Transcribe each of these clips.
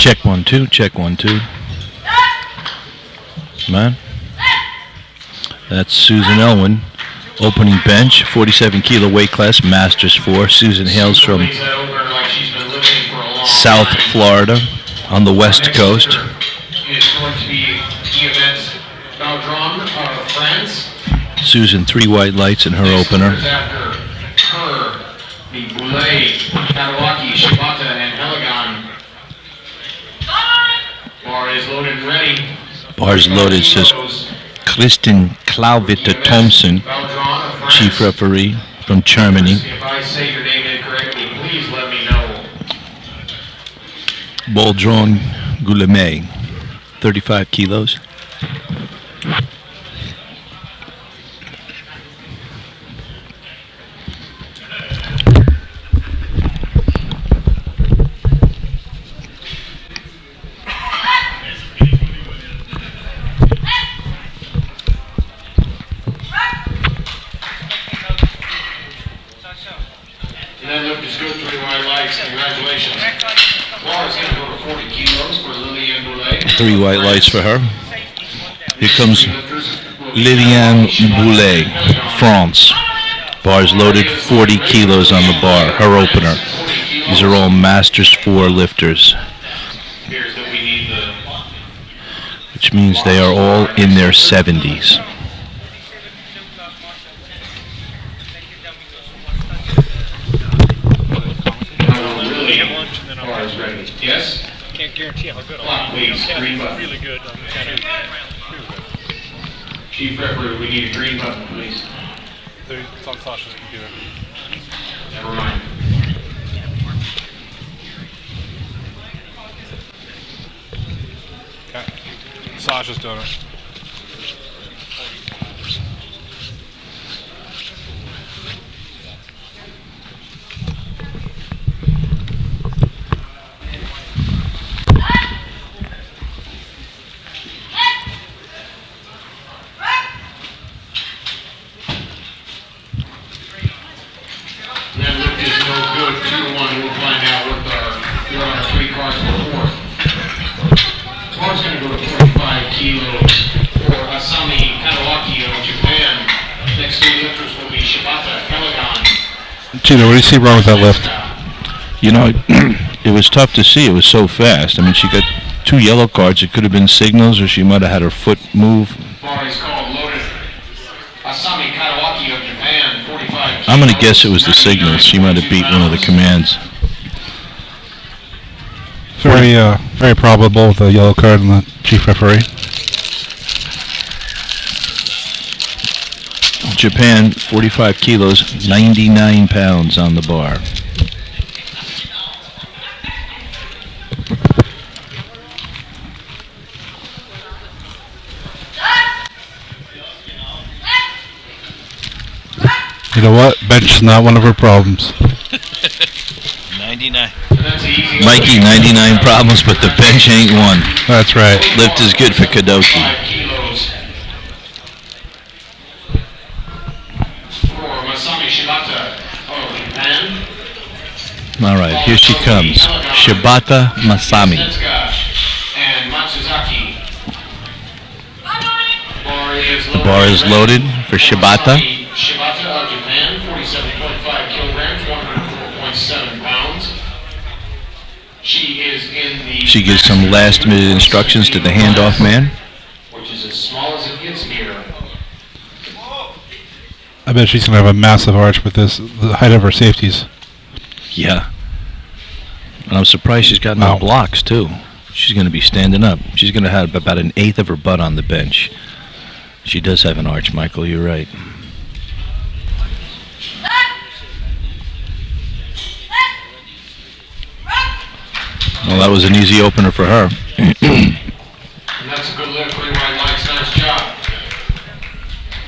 Check 1 2. Check 1 2. Man, that's Susan Elwin, opening bench, 47 kilo weight class, Masters 4. Susan hails from South Florida on the West Coast. It's going to be EMS Beltran of France. Susan, 3 white lights in her opener. After her, the Boulet, Kadawaki, Shibata, and Heligon. Bar is loaded and ready. Bar's loaded, says Kristen Klauvita Thompson, chief referee from Germany. If I say your name incorrectly, please let me know. Boldron Goulemet, 35 kilos. And then look is good, 3 white lights. Congratulations. Laura's going to go to 40 kilos for Liliane Boulet. 3 white lights for her. Here comes Liliane Boulet, France. Bar's loaded, 40 kilos on the bar, her opener. These are all Masters 4 lifters, which means they are all in their 70s. Yes? Can't guarantee how good Please, green button. Really good. Chief referee, we need a green button, please. It's on Sasha's computer. Never mind. Okay. Sasha's doing it. That look is no good. 2-1. We'll find out what we're on our 3 cards before. Tomorrow's going to go to 45 kilos for Asami Kadawaki of Japan. Next 2 lifters will be Shibata Heligon. Gina, what do you see wrong with that lift? You know, it was tough to see. It was so fast. I mean, she got 2 yellow cards. It could have been signals, or she might have had her foot move. Bar is called loaded. Asami Kadawaki of Japan, 45 kilos. I'm going to guess it was the signals. She might have beat one of the commands. Very probable with the yellow card and the chief referee. Japan, 45 kilos, 99 pounds on the bar. You know what? Bench is not one of her problems. 99. Mikey, 99 problems, but the bench ain't one. That's right. Lift is good for Kadoki. All right, here she comes. Shibata Masami. The bar is loaded for Shibata. Shibata of Japan, 47.5 kilograms, 104.7 pounds. She is in the... She gives some last-minute instructions to the handoff man. Which is as small as it gets here. I bet she's going to have a massive arch with this, the height of her safeties. Yeah. And I'm surprised she's got no blocks, too. She's going to be standing up. She's going to have about 1/8 of her butt on the bench. She does have an arch, Michael. You're right. Well, that was an easy opener for her. And that's a good lift, 3 white lights. Nice job.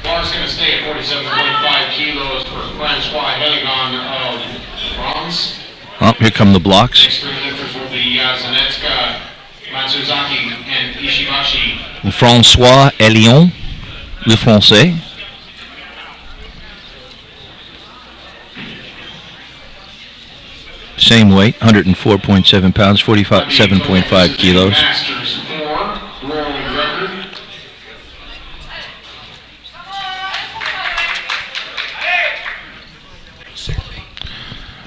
Bar's going to stay at 47.5 kilos for Francois Heligon of France. Oh, here come the blocks. Next 3 lifters will be Zanetska, Matsuzaki, and Ishibashi. François Elion, le français. Same weight, 104.7 pounds, 47.5 kilos. Masters 4, world record.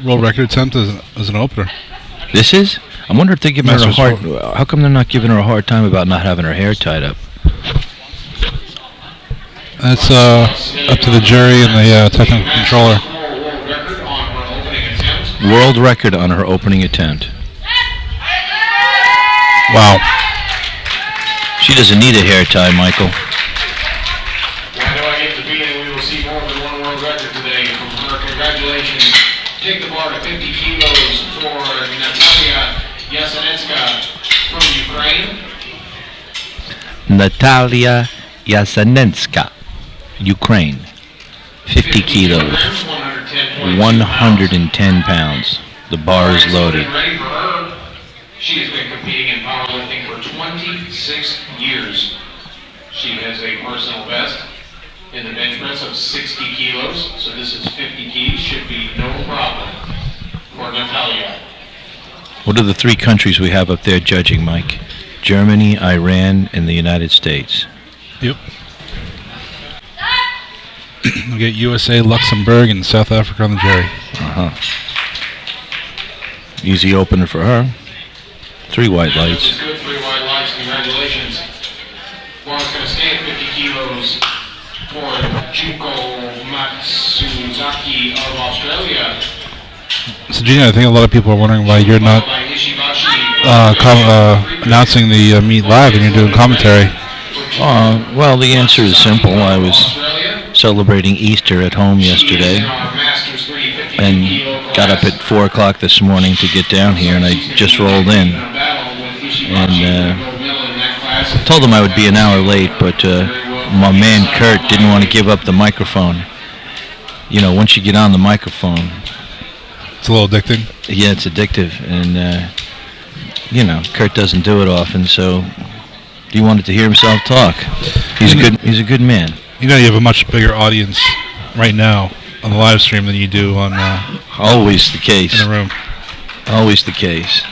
World record attempt as an opener. This is? I wonder if they're giving her a Masters hard... four. How come they're not giving her a hard time about not having her hair tied up? That's up to the jury and the technical controller. World record on her opening attempt. World record on her opening attempt. Wow. She doesn't need a hair tie, Michael. Why do I get the feeling we will see more than one world record today from her? Congratulations. Take the bar to 50 kilos for Natalia Yasanetska from Ukraine. Natalia Yasanenska, Ukraine. 50 kilos, 110 pounds. The bar is loaded. Ready for her. She has been competing in powerlifting for 26 years. She has a personal best in the bench press of 60 kilos, so this is 50 keys. Should be no problem for Natalia. What are the three countries we have up there judging, Mike? Germany, Iran, and the United States. Yep. We get USA, Luxembourg, and South Africa on the jury. Uh-huh. Easy opener for her. 3 white lights. This is good, 3 white lights. Congratulations. Bar's going to stay at 50 kilos for Junko Matsuzaki of Australia. So, Gina, I think a lot of people are wondering why you're not By Ishibashi announcing the meet live and you're doing commentary. Well, the answer is simple. I was celebrating Easter at home yesterday and got up at 4 o'clock this morning to get down here, and I just rolled in. And told them I would be an hour late, but my man Kurt didn't want to give up the microphone. You know, once you get on the microphone, It's a little addicting. yeah, it's addictive, and you know, Kurt doesn't do it often, so he wanted to hear himself talk. He's a good man. You know, you have a much bigger audience right now on the live stream than you do on Always the case. in the room. Always the case.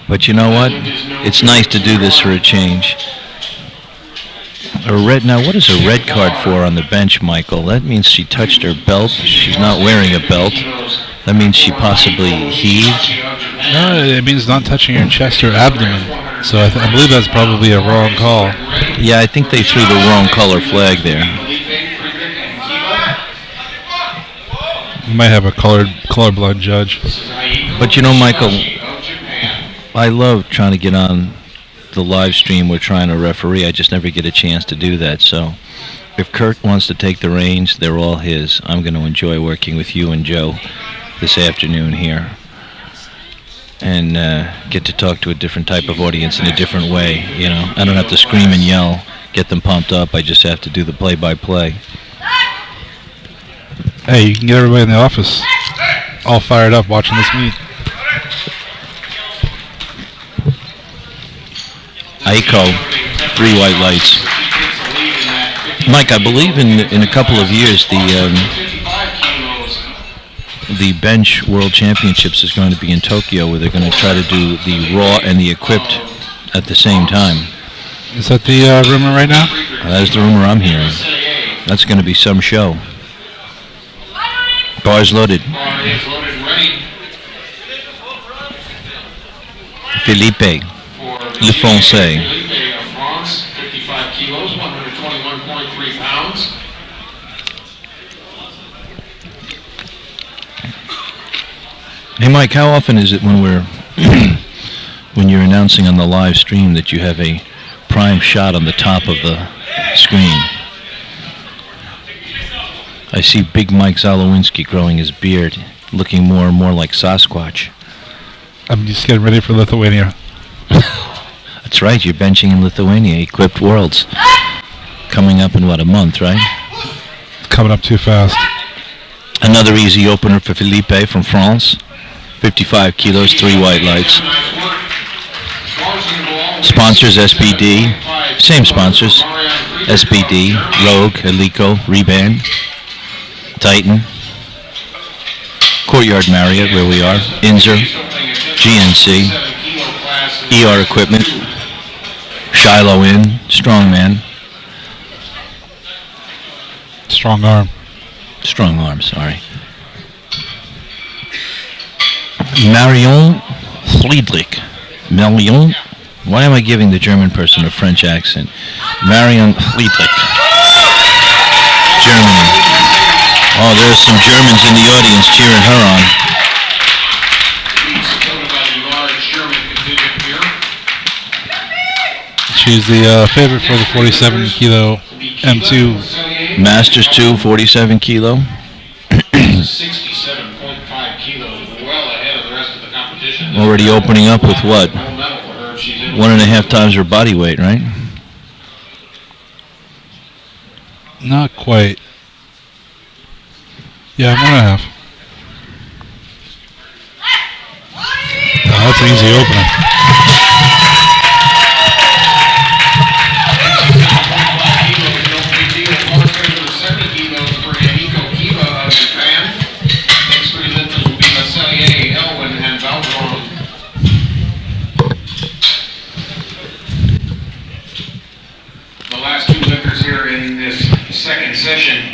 But you know what? It's nice to do this for a change. Now, what is a red card for on the bench, Michael? That means she touched her belt. She's not wearing a belt. That means she possibly heaved. No, it means not touching your chest or abdomen. So I believe that's probably a wrong call. Yeah, I think they threw the wrong color flag there. You might have a colorblind judge. But you know, Michael, I love trying to get on the live stream. We're trying to referee. I just never get a chance to do that. So if Kurt wants to take the reins, they're all his. I'm going to enjoy working with you and Joe this afternoon here and get to talk to a different type of audience in a different way. You know, I don't have to scream and yell, get them pumped up. I just have to do the play-by-play. Hey, you can get everybody in the office all fired up watching this meet. Aiko, 3 white lights. Mike, I believe in a couple of years the bench world championships is going to be in Tokyo, where they're going to try to do the raw and the equipped at the same time. Is that the rumor right now? That is the rumor I'm hearing. That's going to be some show. Bar's loaded. Philippe, Le Français. Philippe of France, 55 kilos, 121.3 pounds. Hey, Mike, how often is it when when you're announcing on the live stream that you have a prime shot on the top of the screen? I see Big Mike Zalowinski growing his beard, looking more and more like Sasquatch. I'm just getting ready for Lithuania. That's right, you're benching in Lithuania, Equipped Worlds. Coming up in, a month, right? It's coming up too fast. Another easy opener for Philippe from France. 55 kilos, 3 white lights. Sponsors, SBD. Same sponsors. SBD, Rogue, Alico, Reband, Titan. Courtyard Marriott, where we are. Inzer, GNC, ER Equipment, Shiloh Inn, Strongman. Strong arm. Strong arm, sorry. Marion Friedrich. Marion? Why am I giving the German person a French accent? Marion Friedrich. Germany. Oh, there's some Germans in the audience cheering her on. She's the favorite for the 47 kilo M2. Masters 2, 47 kilo. 67.5 kilos, well ahead of the rest of the competition. Already opening up with what? 1.5 times her body weight, right? Not quite. Yeah, 1.5. Oh, that's an easy opener. Second session,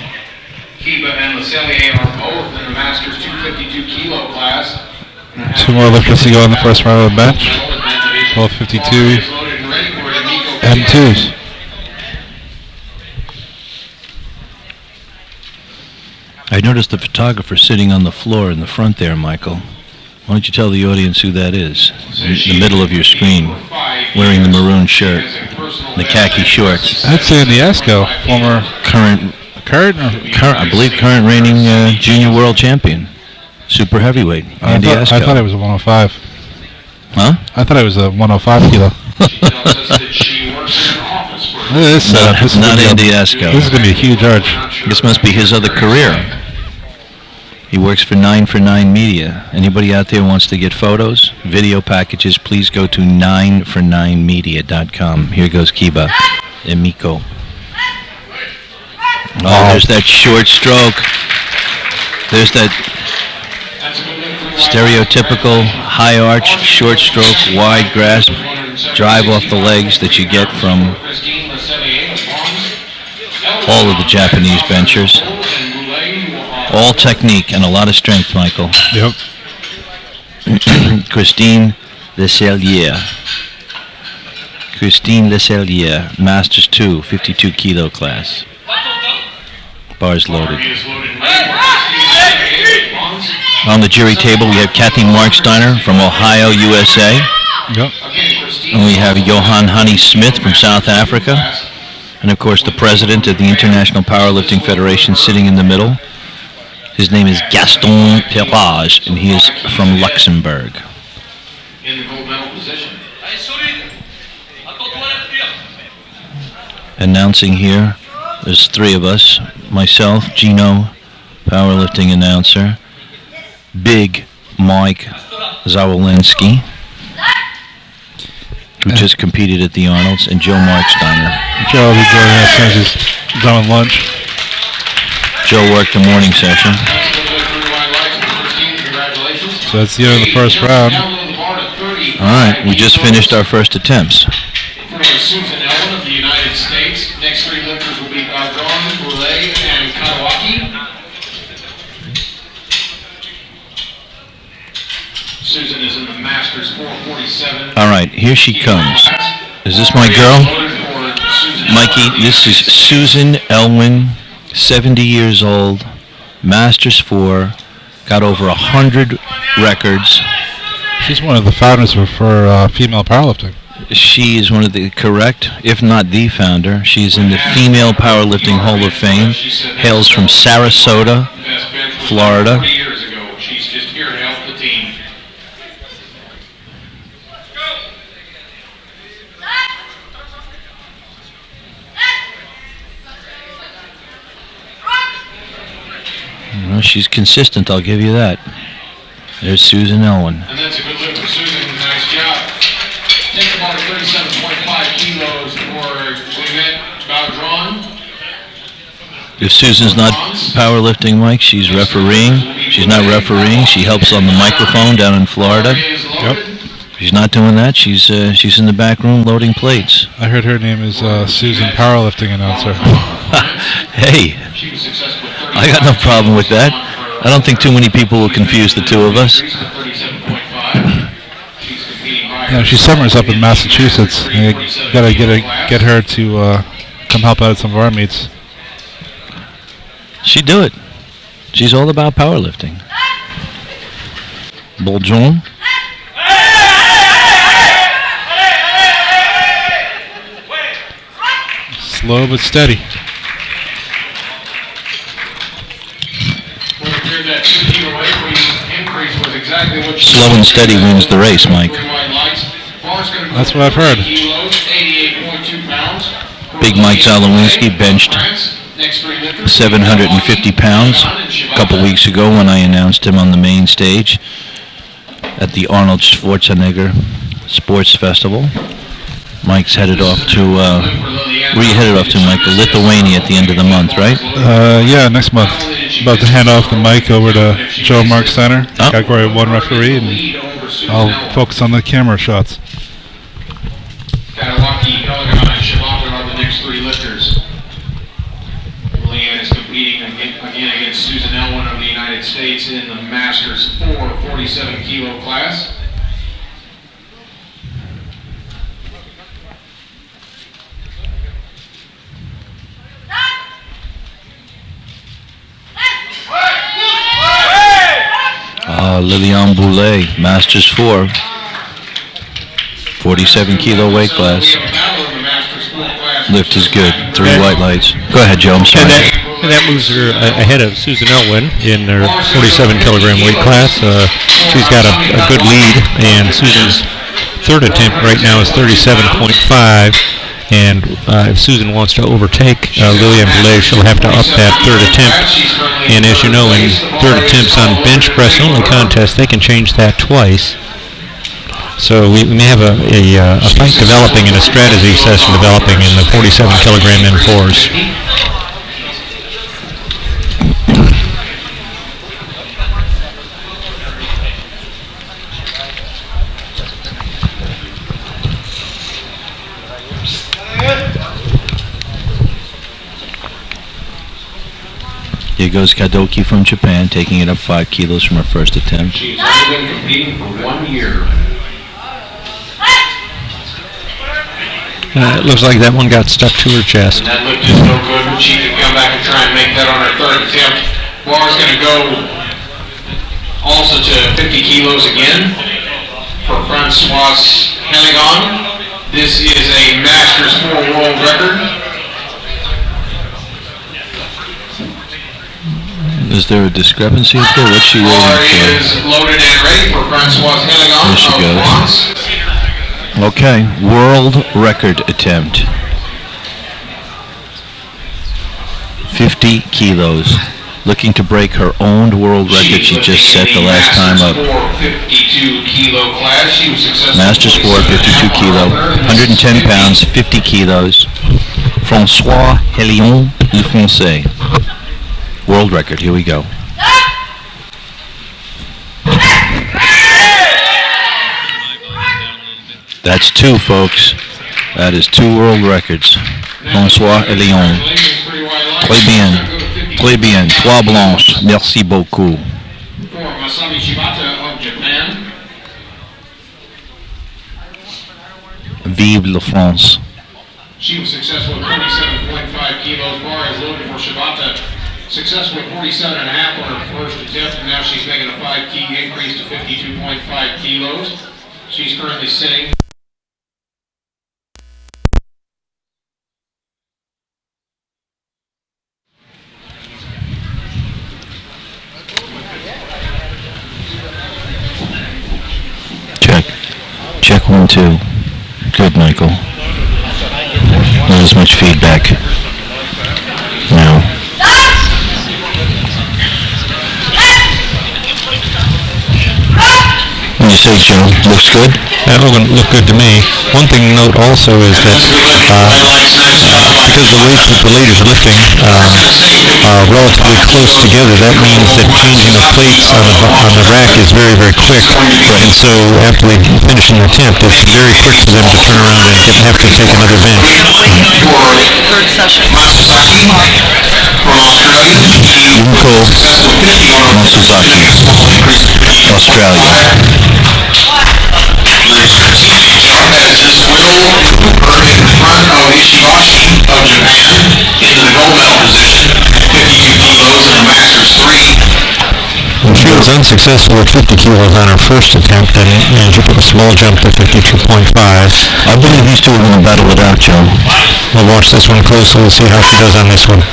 Kiba and LeCellier are both in the Masters 252 kilo class. Two more lifters to go in the first round of the bench. Both 52 M2s. I noticed the photographer sitting on the floor in the front there, Michael. Why don't you tell the audience who that is? In the middle of your screen, wearing the maroon shirt, the khaki shorts. That's Andy Esco, former Current, I believe current reigning junior world champion. Super heavyweight, Andy Esco. I thought it was a 105. Huh? I thought it was a 105 kilo. This setup. This is Not gonna be Andy Esco. This is going to be a huge arch. This must be his other career. He works for 9for9 Media. Anybody out there wants to get photos, video packages, please go to 9for9media.com. Here goes Kiba and Miko. Oh, there's that short stroke. There's that stereotypical high arch, short stroke, wide grasp, drive off the legs that you get from all of the Japanese benchers. All technique and a lot of strength, Michael. Yep. Christine Lecellier. Christine Lecellier, Masters 2, 52 kilo class. Bars loaded. On the jury table, we have Kathy Marksteiner from Ohio, USA. Yep. And we have Johan Honey Smith from South Africa. And of course, the president of the International Powerlifting Federation sitting in the middle. His name is Gaston Terrage, and he is from Luxembourg. In the gold medal position. Announcing here, there's three of us. Myself, Gino, powerlifting announcer. Big Mike Zawolensky, who just competed at the Arnolds, and Joe Marksteiner. Joe will be joining us as soon as he's done with lunch. Joe worked the morning session. So that's the end of the first round. All right, we just finished our first attempts. Susan Ellen of the United States. Next three lifters will be Baudron, Boulay, and Katawaki. Susan is in the Masters 447. All right, here she comes. Is this my girl? Mikey, this is Susan Elwin, 70 years old, Masters 4, got over 100 records. She's one of the founders for female powerlifting. She is one of the correct, if not the founder. She's in the Female Powerlifting Hall of Fame. Hails from Sarasota, Florida. 40 years ago. She's just here to help the team. Well, she's consistent, I'll give you that. There's Susan Elwin. And that's a good lift for Susan. Nice job. Take about 37.5 kilos for Clement Baudron. If Susan's not powerlifting, Mike, she's refereeing. She's not refereeing. She helps on the microphone down in Florida. Yep. She's not doing that. She's in the back room loading plates. I heard her name is Susan, powerlifting announcer. Hey, I got no problem with that. I don't think too many people will confuse the two of us. Yeah, she summers up in Massachusetts. You gotta get her to come help out at some of our meets. She'd do it. She's all about powerlifting. Bourgeon. Slow but steady. Slow and steady wins the race, Mike. That's what I've heard. Big Mike Zalowinski benched 750 pounds a couple weeks ago when I announced him on the main stage at the Arnold Schwarzenegger Sports Festival. Mike's headed off to, where are you headed off to, Mike? Lithuania at the end of the month, right? Yeah, next month. About to hand off the mic over to Joe Mark Center, category 1 referee, and I'll focus on the camera shots. Katawaki, Pelican, and Shibata are the next 3 lifters. Leanne is competing again against Susan Elwin of the United States in the Masters 47 kilo class. Liliane Boulay, Masters 4, 47 kilo weight class. Lift is good. 3 white lights. Go ahead, Joe. I'm sorry. And that moves her ahead of Susan Elwin in her 47 kilogram weight class. She's got a good lead, and Susan's third attempt right now is 37.5. And if Susan wants to overtake Liliane Boulay, she'll have to up that third attempt. And as you know, in third attempts on bench press only contests, they can change that twice. So we may have a fight developing and a strategy session developing in the 47 kilogram M4s. Here goes Kadoki from Japan, taking it up 5 kilos from her first attempt. She's only been competing for 1 year. It looks like that one got stuck to her chest. And that lift is no good, but she can come back and try and make that on her third attempt. Bar's going to go also to 50 kilos again for Francoise Hennigan. This is a Masters 4 world record. Is there a discrepancy up there? What's she waiting Bar for? is loaded and ready for Francoise Hennigan. There she goes. Okay, world record attempt. 50 kilos. Looking to break her own world record she just set the last time up. Masters 4, 52 kilo. 110 pounds, 50 kilos. François Hélion, le Français. World record, here we go. That's 2, folks. That is 2 world records. François Hélion. Très bien. Très bien. 3 blanches. Merci beaucoup. For Masami Shibata of Japan. Vive la France. She was successful at 47.5 kilos. Bar is loaded for Shibata. Successful at 47.5 on her first attempt, and now she's making a 5 key increase to 52.5 kilos. She's currently sitting. Check 1, 2. Good, Michael. Not as much feedback. No. say, Joe? Looks good? That looked good to me. One thing to note also is that because the weights that the ladies are lifting are relatively close together, that means that changing the plates on the rack is very, very quick. And so after they finish an attempt, it's very quick for them to turn around and have to take another bench. Third session. Yuko Matsuzaki, Australia. This will put her in front of Ishibashi of Japan into the gold medal position, 52 kilos in a Masters 3. She was unsuccessful at 50 kilos on her first attempt, and she took a small jump to 52.5. I believe these two are going to battle it out, Joe. We'll watch this one closely. We'll see how she does on this one.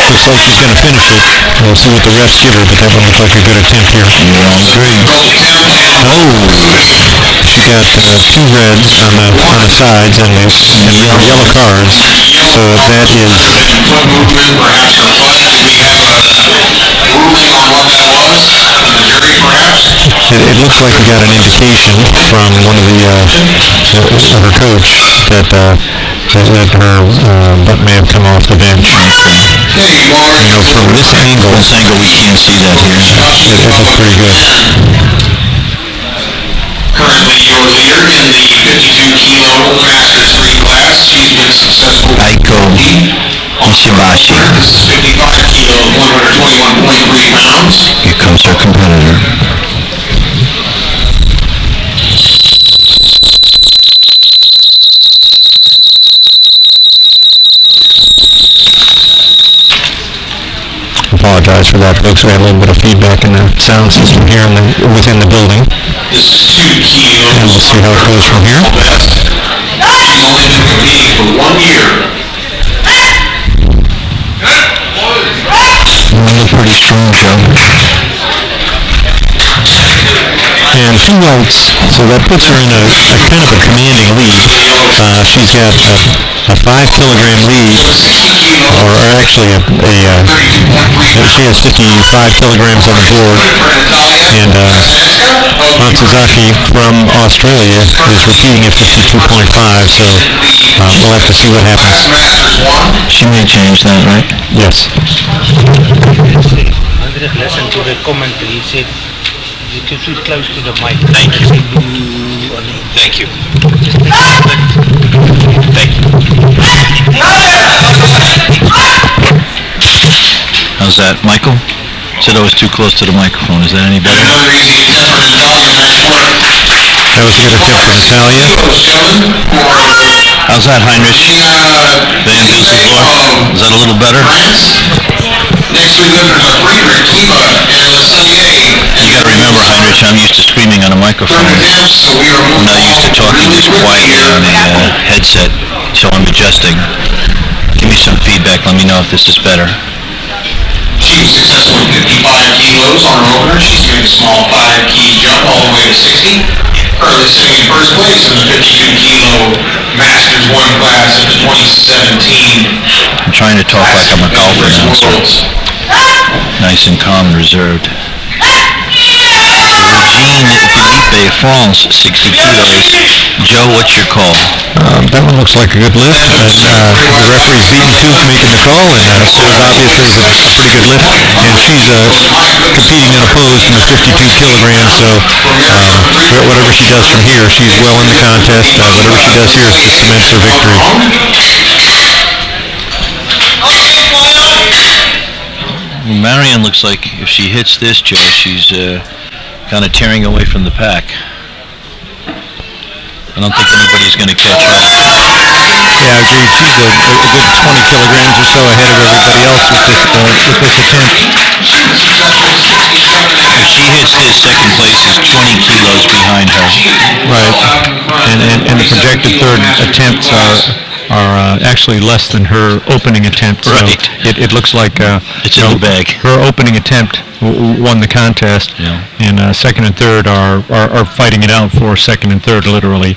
Looks like she's going to finish it. We'll see what the refs give her, but that one looked like a good attempt here. Yeah, I agree. She got 2 reds on the sides and yellow cards. So that is. Foot movement, perhaps her foot. Do we have a ruling on what that was? The jury, perhaps? It looks like we got an indication from one of her coach that her butt may have come off the bench. Okay, Mark. From this angle, We can't see that here. it looked pretty good. Currently your leader in the 52-kilo Masters 3 class. She's been successful. Aiko Ishibashi. This is 55 kilos, 121.3 pounds. Here comes her competitor. Apologize for that, folks. We had a little bit of feedback in the sound system here within the building. This is 2 kilos. And we'll see how it goes from here. She's only been competing for 1 year. You look pretty strong, Joe. And 2 whites, so that puts her in a kind of a commanding lead. She's got a 5-kilogram lead, or actually she has 55 kilograms on the board, and Matsuzaki from Australia is repeating at 52.5, so we'll have to see what happens. She may change that, right? Yes. Andres listened to the commentary. He said, "You're too close to the mic." Thank you. Thank you. Thank you. How's that, Michael? Said I was too close to the microphone. Is that any better? Another easy attempt for Natalia match point. That was a good attempt for Natalia. How's that, Heinrich? Van Dusseldorf? Is that a little better? Next we lifters are Friedrich, Kiva, and Leselier. You got to remember, Heinrich, I'm used to screaming on a microphone. Attempts, so we are I'm moving not used to talking this quietly on a headset, so I'm adjusting. Give me some feedback. Let me know if this is better. She was successful at 55 kilos on her opener. She's doing a small 5-key jump all the way to 60. Currently sitting in first place in the 52-kilo Masters 1 class of the 2017 I'm trying to talk like I'm a golfer now, so nice and calm and reserved. Eugene Philippe, France, 60 kilos. Joe, what's your call? That one looks like a good lift, and the referee's beaten to making the call, and so it obviously is a pretty good lift, and she's competing unopposed in the 52 kilograms, so whatever she does from here, she's well in the contest. Whatever she does here cements her victory. Well, Marion looks like if she hits this, Joe, she's kind of tearing away from the pack. I don't think anybody's going to catch up. Yeah, I agree. She's a good 20 kilograms or so ahead of everybody else with this attempt. If she hits this, second place is 20 kilos behind her. Right, and the projected third attempts are actually less than her opening attempt. So Right. it looks like It's in the bag. Her opening attempt won the contest, Yeah. and second and third are fighting it out for second and third, literally.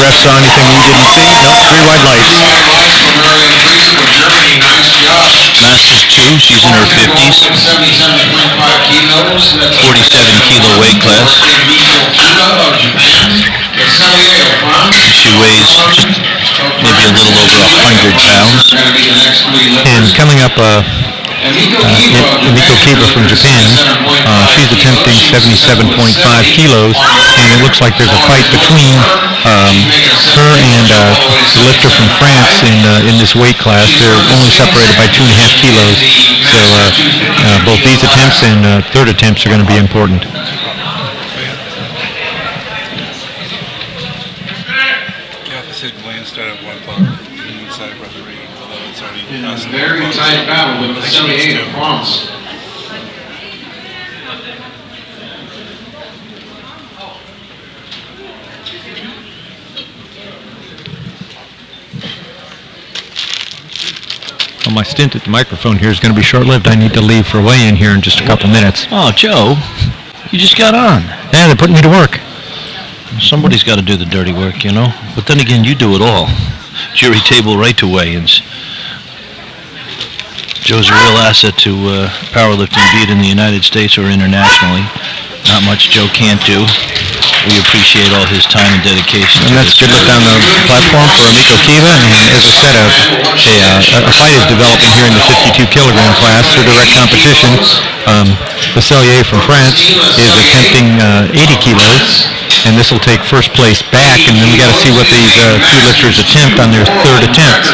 ref saw anything we didn't see. Nope, 3 white lights. Masters 2, she's in her 50s. 47 kilo weight class. She weighs just maybe a little over 100 pounds. And coming up, Emiko Kiba from Japan, she's attempting 77.5 kilos, and it looks like there's a fight between her and the lifter from France in this weight class. They're only separated by 2.5 kilos, so both these attempts and third attempts are going to be important. Yeah, the Sid Blaine started at 1 o'clock. Inside referee, although it's already In a very tight battle with the 78 of France. Well, my stint at the microphone here is going to be short-lived. I need to leave for weigh-in here in just a couple minutes. Oh, Joe, you just got on. Yeah, they're putting me to work. Somebody's got to do the dirty work, you know. But then again, you do it all. Jury table right to weigh-ins. Joe's a real asset to powerlifting, be it in the United States or internationally. Not much Joe can't do. We appreciate all his time and dedication. And that's a good look down the platform for Emiko Kiba. And as I said, a fight is developing here in the 52 kilogram class for direct competition. The Cellier from France is attempting 80 kilos, and this will take first place back. And then we got to see what these two lifters attempt on their third attempt.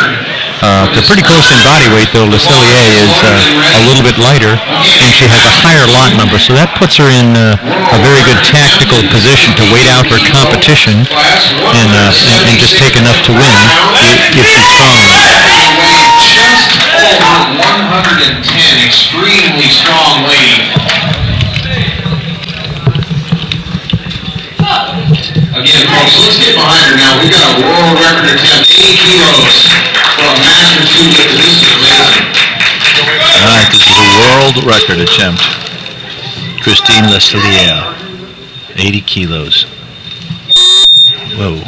They're pretty close in body weight, though. Le Cellier is a little bit lighter, and she has a higher lot number, so that puts her in a very good tactical position to wait out her competition and just take enough to win if she's strong enough. Just over 110, extremely strong lady. Again, folks, let's get behind her now. We've got a world record attempt, 80 kilos for a master 2 lift. This is amazing. All right, this is a world record attempt. Christine Le Cellier, 80 kilos. Whoa.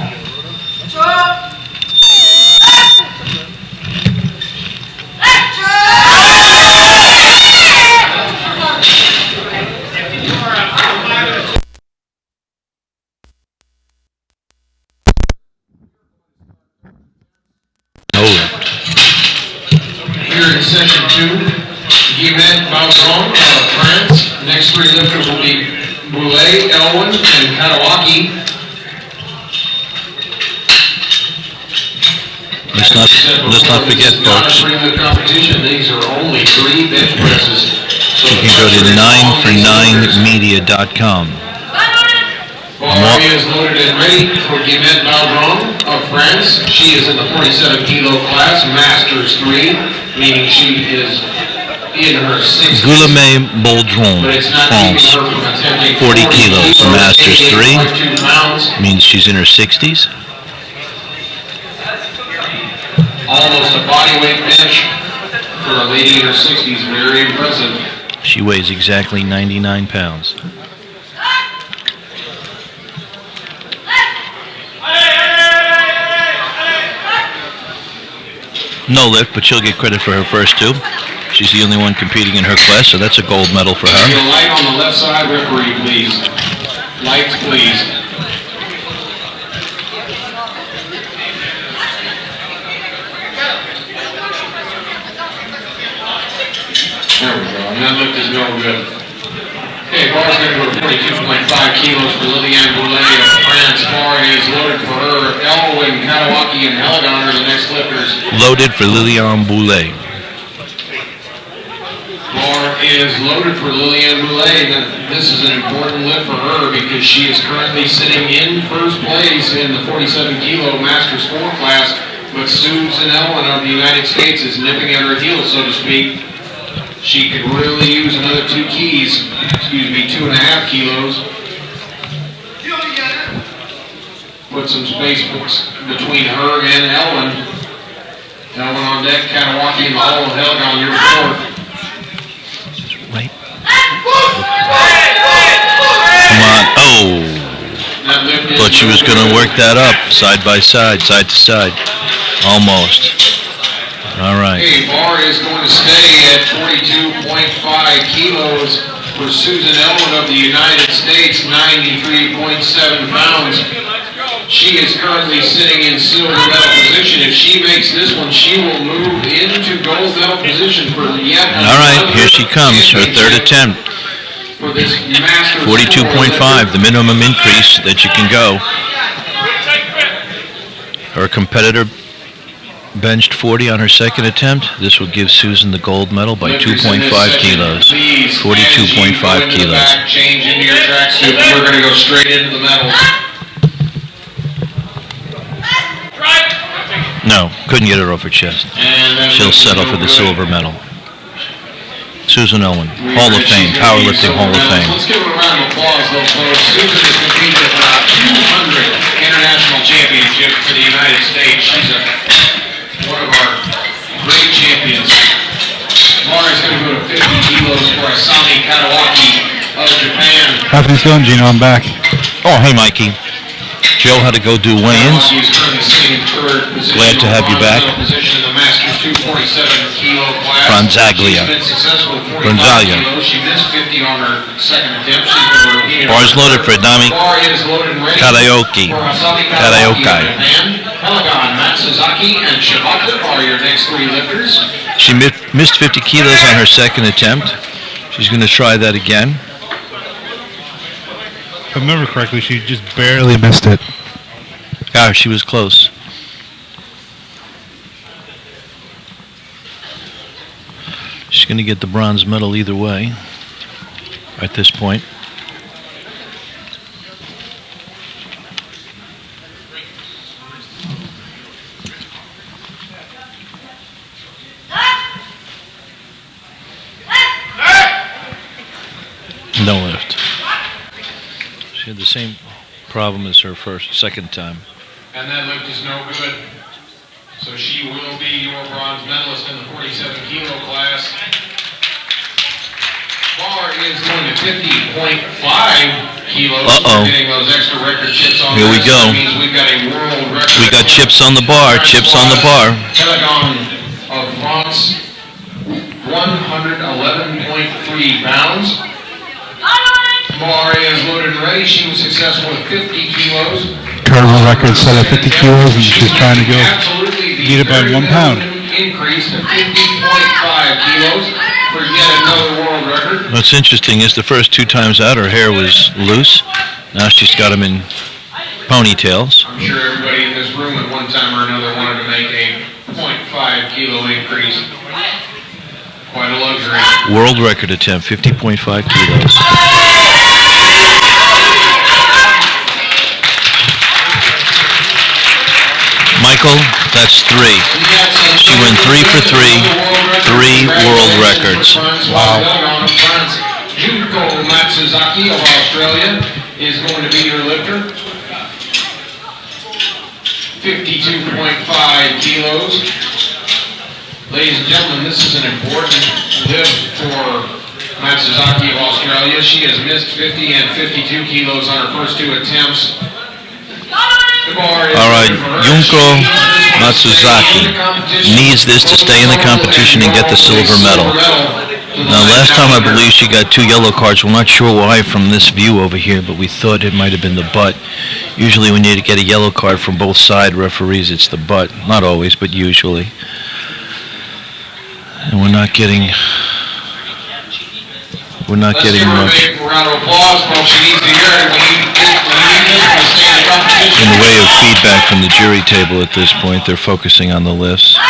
Here in session 2, Guillemette Baudron of France. Next 3 lifters will be Boulet, Elwin, and Katawaki. Let's not forget, folks. These are only 3 bench presses. So you can go to 9for9media.com. Bar is loaded and ready for Guillemette Baudron of France. She is in the 47 kilo class, Masters 3, meaning she is in her 60s. Guillemette Baudron, France, 40 kilos, Masters 3, means she's in her 60s. Almost a bodyweight bench for a lady in her 60s, very impressive. She weighs exactly 99 pounds. No lift, but she'll get credit for her first 2. She's the only one competing in her class, so that's a gold medal for her. Your light on the left side, referee, please. Lights, please. There we go, and that lift is no good. Okay, bar's going to go to 42.5 kilos for Liliane Boulet of France. Bar is loaded for her. Elwin, Katawaki, and Helagon are the next lifters. Loaded for Liliane Boulet. Bar is loaded for Liliane Boulet. This is an important lift for her because she is currently sitting in first place in the 47 kilo Masters 4 class, but Susan Elwin of the United States is nipping at her heels, so to speak. She could really use another 2 keys, 2.5 kilos. Put some space between her and Elwin. Elwin on deck, Katawaki in the hole, Helagon, your fourth. Right. Come on. Oh. That lift is Thought she was going to work that up, side by side, side to side. Almost. All right. Okay, bar is going to stay at 42.5 kilos for Susan Elwood of the United States, 93.7 pounds. She is currently sitting in silver medal position. If she makes this one, she will move into gold medal position for yet another. All right, here she comes, her third attempt. For this Masters 42.5, the minimum increase that you can go. Her competitor benched 40 on her second attempt. This will give Susan the gold medal by 2.5 kilos. 42.5 kilos. Change into your tracksuit. We're going to go straight into the medals. No, couldn't get her off her chest. She'll settle for the silver medal. Susan Owen, Hall of Fame, Powerlifting Hall of Fame. Let's give her a round of applause, though, folks. Susan has competed at 200 international championships for the United States. She's one of our great champions. Mara's going to go to 50 kilos for Asami Katawaki of Japan. How things going, Gino? I'm back. Oh, hey, Mikey. Joe had to go do weigh-ins. Glad to have you back. Bronzaglia. She missed 50 on her second attempt. Bars loaded for Adami Karaoke. Pelagon, Matsuzaki, and Shibata are your next three lifters. She missed 50 kilos on her second attempt. She's going to try that again. If I remember correctly, she just barely missed it. Ah, she was close. She's going to get the bronze medal either way at this point. No lift. She had the same problem as her second time. And that lift is no good. So she will be your bronze medalist in the 47 kilo class. Bar is going to 50.5 kilos. Uh-oh. Getting those extra record chips on. Here we go. That means we've got a world record. We got chips on the bar, chips on the bar. Pelagon of France, 111.3 pounds. Bar is loaded and ready. She was successful with 50 kilos. Current record set at 50 kilos, and she's trying to go beat it by 1 pound. Increase to 50.5 kilos for yet another world record. What's interesting is the first two times out, her hair was loose. Now she's got them in ponytails. I'm sure everybody in this room at one time or another wanted to make a 0.5 kilo increase. Quite a luxury. World record attempt, 50.5 kilos. Michael, that's 3. She went 3 for 3, 3 world records. Wow. Junko Matsuzaki of Australia is going to be your lifter. 52.5 kilos. Ladies and gentlemen, this is an important lift for Matsuzaki of Australia. She has missed 50 and 52 kilos on her first two attempts. All right, Junko Matsuzaki needs this to stay in the competition and get the silver medal. Now, last time I believe she got 2 yellow cards. We're not sure why from this view over here, but we thought it might have been the butt. Usually when you get a yellow card from both side referees, it's the butt. Not always, but usually. And we're not getting much. Big round of applause, folks. You need to hear it. We need this to stay in the competition. In the way of feedback from the jury table at this point, they're focusing on the lifts. I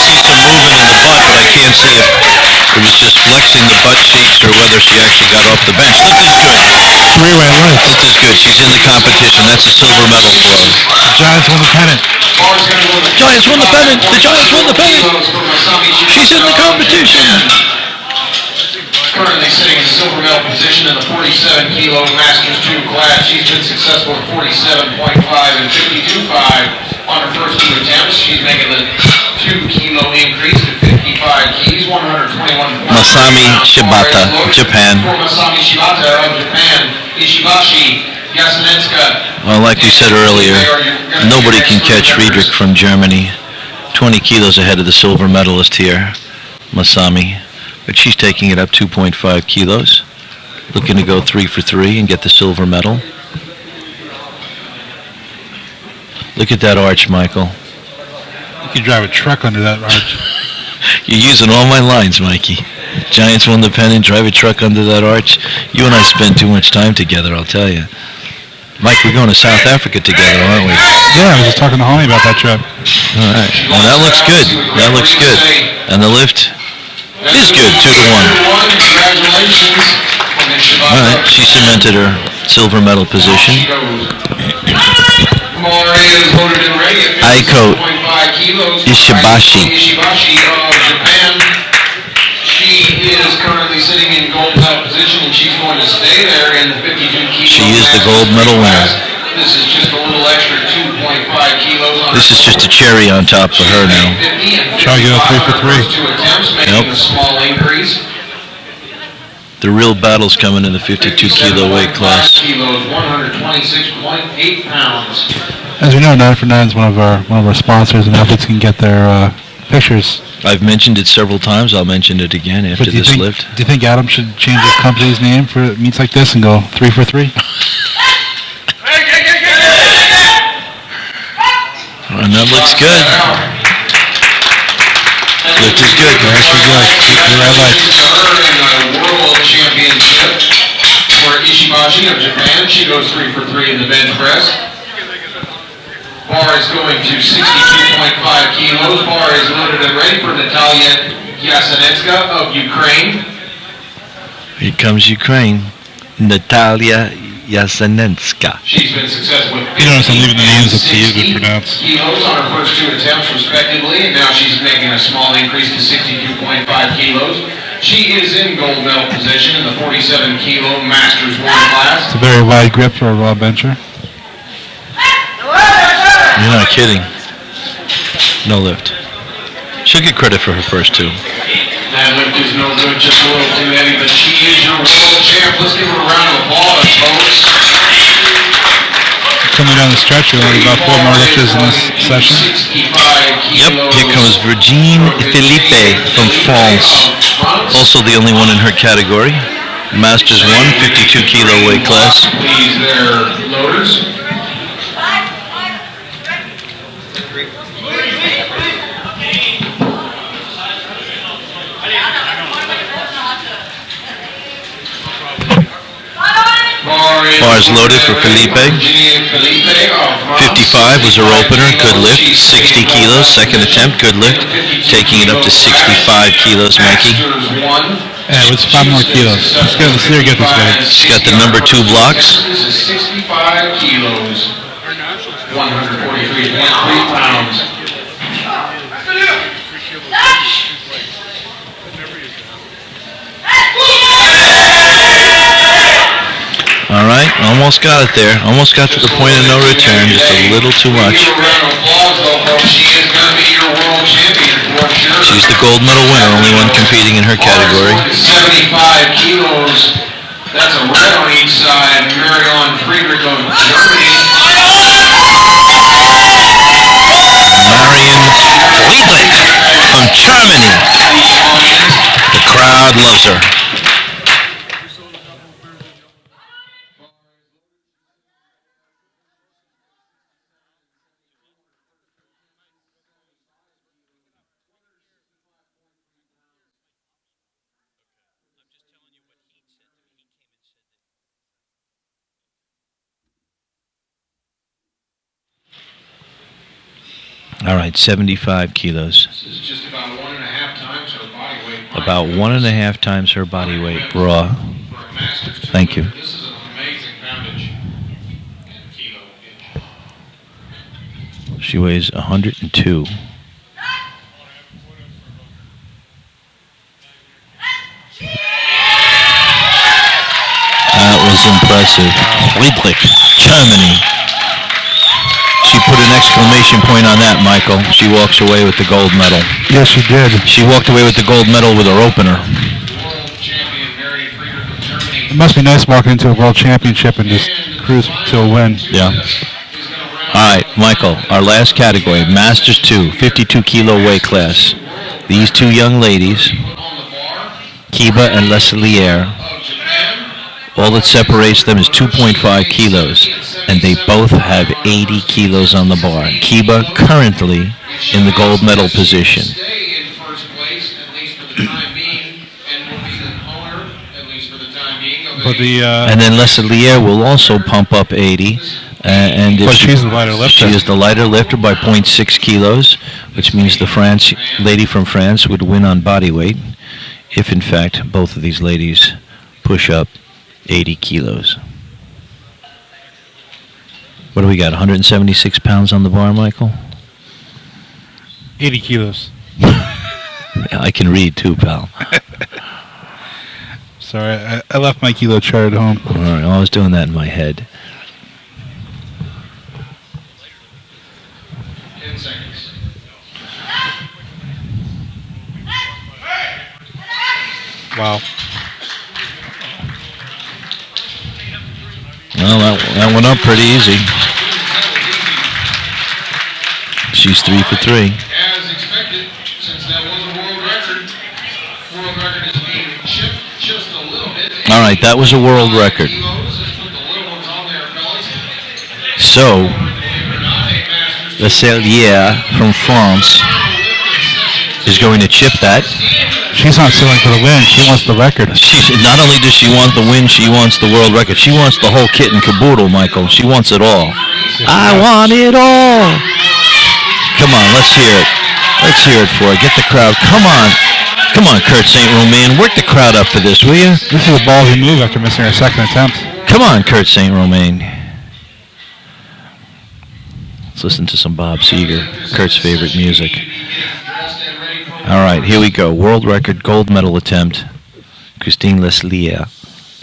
see some movement in the butt, but I can't see if it was just flexing the butt cheeks or whether she actually got off the bench. Lift is good. 3-way lift. Lift is good. She's in the competition. That's a silver medal for her. Giants won the pennant. Giants won the pennant. The Giants won the pennant. She's in the competition. Currently sitting in silver medal position in the 47 kilo Masters 2 class. She's been successful at 47.5 and 52.5 on her first two attempts. She's making the 2 kilo increase to 55 55 keys, 121 points. Masami Shibata, Japan. For Masami Shibata of Japan, Ishibashi, Yasenetsuka. Well, like we said earlier, nobody can catch Friedrich from Germany. 20 kilos ahead of the silver medalist here, Masami. But she's taking it up 2.5 kilos. Looking to go 3 for 3 and get the silver medal. Look at that arch, Michael. You could drive a truck under that arch. You're using all my lines, Mikey. Giants won the pennant, drive a truck under that arch. You and I spend too much time together, I'll tell you. Mike, we're going to South Africa together, aren't we? Yeah, I was just talking to Holly about that trip. All right. Well, that looks good. That looks good. And the lift is good, 2 to 1. Congratulations. All right. She cemented her silver medal position. Aiko Ishibashi. Ishibashi of Japan. She is currently sitting in gold medal position, and she's going to stay there in the 52 kilo. She is the gold medal winner. This is just a little extra 2.5 kilos. This is just a cherry on top for her now. Try to go 3 for 3. 2 attempts, making a small increase. The real battle's coming in the 52 kilo weight class. Kilos, 126.8 pounds. As we know, 9 for 9 is one of our sponsors, and athletes can get their pictures. I've mentioned it several times. I'll mention it again after But do this lift. you think Adam should change his company's name for meets like this and go 3 for 3? And that looks good. Lift is good. Actually good. The red lights. Her in the World Championship for Ishibashi of Japan. She goes 3 for 3 in the bench press. Bar is going to 62.5 kilos. Bar is loaded and ready for Natalia Yasenetska of Ukraine. Here comes Ukraine. Natalia Yasenetska. She's been successful with You notice I'm leaving the names up to you to pronounce. kilos on her first 2 attempts respectively, and now she's making a small increase to 62.5 kilos. She is in gold medal position in the 47 kilo Masters 1 class. It's a very wide grip for a raw bencher. You're not kidding. No lift. She'll get credit for her first 2. That lift is no good, just a little too heavy, but she is your world champ. Let's give her a round of applause, folks. Coming down the stretch, we're only about 4 more lifters in this session. 65 Yep, kilos. here comes Virginie Philippe from France. Also the only one in her category. Masters 1, 52 kilo weight class. Please, their loaders. Bars loaded for Felipe. 55 was her opener, good lift. 60 kilos, second attempt, good lift. Taking it up to 65 kilos, Mikey. Yeah, it's 5 more kilos. Let's see her get this way. She's got the number 2 blocks. This is 65 kilos. 143.3 pounds. All right, almost got it there. Almost got to the point of no return, just a little too much. She's the gold medal winner, only one competing in her category. 75 kilos. That's a red on each side. Marion Friedrich of Germany. Marion Friedrich from Germany. The crowd loves her. All right, 75 kilos. This is just about 1.5 times her body weight. About 1.5 times her body weight raw. Thank you. This is an amazing poundage in kilo inch. She weighs 102. That was impressive. Friedrich, Germany. She put an exclamation point on that, Michael. She walks away with the gold medal. Yes, she did. She walked away with the gold medal with her opener. It must be nice walking into a world championship and just cruise to a win. Yeah. All right, Michael, our last category, Masters 2, 52 kilo weight class. These two young ladies, Kiba and Leslier, all that separates them is 2.5 kilos, and they both have 80 kilos on the bar. Kiba currently in the gold medal position. But And then Leslier will also pump up 80. And if but she's the lighter lifter. She is the lighter lifter by 0.6 kilos, which means the lady from France would win on body weight if, in fact, both of these ladies push up 80 kilos. What do we got, 176 pounds on the bar, Michael? 80 kilos. Yeah, I can read too, pal. Sorry, I left my kilo chart at home. All right, I was doing that in my head. 10 seconds. Wow. Well, that went up pretty easy. She's 3 for 3. As expected, since that was a world record is being chipped just a little bit. All right, that was a world record. So, Leslier from France is going to chip that. She's not suing for the win. She wants the record. Not only does she want the win, she wants the world record. She wants the whole kit and caboodle, Michael. She wants it all. I want it all. Come on, let's hear it. Let's hear it for her. Get the crowd. Come on. Come on, Kurt St. Romain. Work the crowd up for this, will you? This is a ballsy move after missing her second attempt. Come on, Kurt St. Romain. Let's listen to some Bob Seger, Kurt's favorite music. All right, here we go. World record gold medal attempt. Christine Leslier,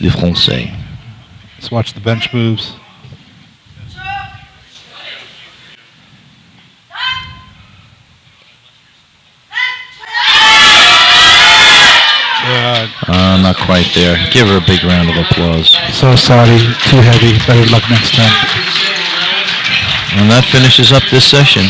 Le Français. Let's watch the bench moves. Not quite there. Give her a big round of applause. So sorry, too heavy. Better luck next time. And that finishes up this session.